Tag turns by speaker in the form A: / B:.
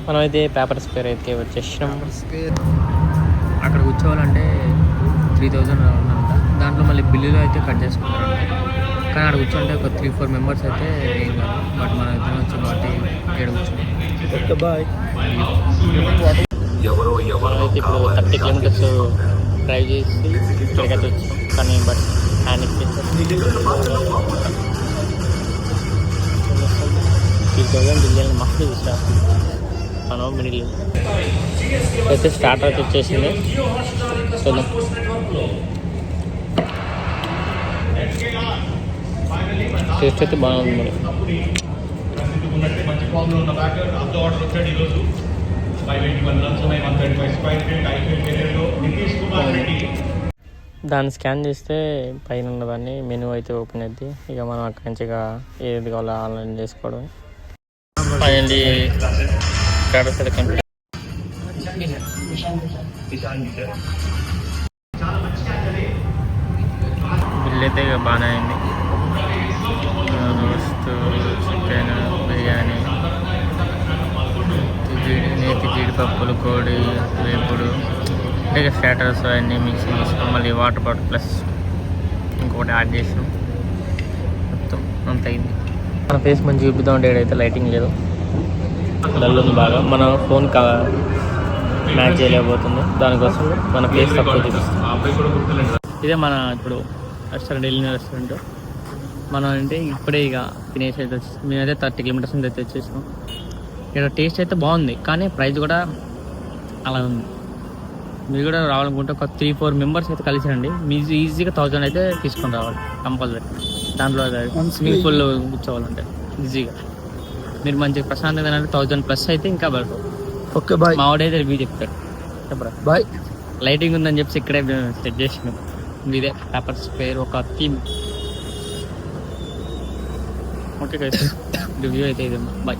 A: మనమైతే paper square అయితే వచ్చేసినాం. అక్కడ కూర్చోవాలంటే 3000 ఉందంట. దాంట్లో మళ్ళీ బిల్లులు అయితే కట్ చేసుకుంటారంట. కానీ అక్కడ కూర్చోంటే ఒక 3-4 మెంబర్స్ అయితే ఏం కాదు. బట్ మనం ఇద్దరం వచ్చాం కాబట్టి ఇక్కడ కూర్చున్నాం. అయితే ఇప్పుడు 30 కిలోమీటర్స్ డ్రైవ్ చేసి ఇక్కడికైతే వచ్చాం. కానీ బట్ హ్యాండ్ ఇచ్చేసారు 3000 బిల్లు మస్తు చూసారు. మనం మిడిల్ అయితే స్టార్టర్ అయితే వచ్చేసింది. చూద్దాం. టేస్ట్ అయితే బాగుంది. మరి దాన్ని స్కాన్ చేస్తే పైన ఉన్నదాన్ని మెనూ అయితే ఓపెన్ అవుద్ది. ఇక మనం అక్కడి నుంచి ఏది కావాలో ఆన్లైన్ చేసుకోవడం. ఫైనల్లీ స్టాటస్ అయితే కంప్లీట్. బిల్ అయితే ఇక బాగానే అయింది. రోస్ట్, చికెన్, బిర్యానీ, నేతి జీడిపప్పులు, కోడి వేపుడు, అంటే స్టాటర్స్ అవన్నీ మిక్సింగ్ చేసుకుని మళ్ళీ వాటర్ బాటిల్ ప్లస్ ఇంకొకటి యాడ్ చేసినాం. మొత్తం అంత అయింది. మన ఫేస్ మంచిగా చూపిద్దాం అంటే ఏడైతే లైటింగ్ లేదు, డల్ ఉంది బాగా. మన ఫోన్ మ్యాచ్ చేయలేకపోతుంది. దానికోసం మన ఫేస్ తక్కువ చూపిస్తుంది. ఇదే మన ఇప్పుడు రెస్టారెంట్ వెళ్ళిన రెస్టారెంట్. మనం అంటే ఇప్పుడే ఇక తినేసి అయితే మేమైతే 30 కిలోమీటర్స్ నుంచి అయితే వచ్చేసినాం. ఇక్కడ టేస్ట్ అయితే బాగుంది, కానీ ప్రైస్ కూడా అలా ఉంది. మీరు కూడా రావాలనుకుంటే ఒక 3-4 మెంబర్స్ అయితే కలిసి రండి. మీరు ఈజీగా 1000 అయితే తీసుకొని రావాలి కంపల్సరీ. దాంట్లో స్విమ్మింగ్ పూల్లో కూర్చోవాలంటే ఈజీగా మీరు మంచిగా ప్రశాంతంగా 1000+ అయితే ఇంకా బెటర్. Okay bye. మావాడైతే రివ్యూ చెప్తాడు. చెప్పరా బాయ్. లైటింగ్ ఉందని చెప్పి ఇక్కడే సెట్ చేసినాం. మీదే పేపర్ స్క్వేర్ ఒక థీమ్. ఓకే రివ్యూ అయితే ఇది బాయ్.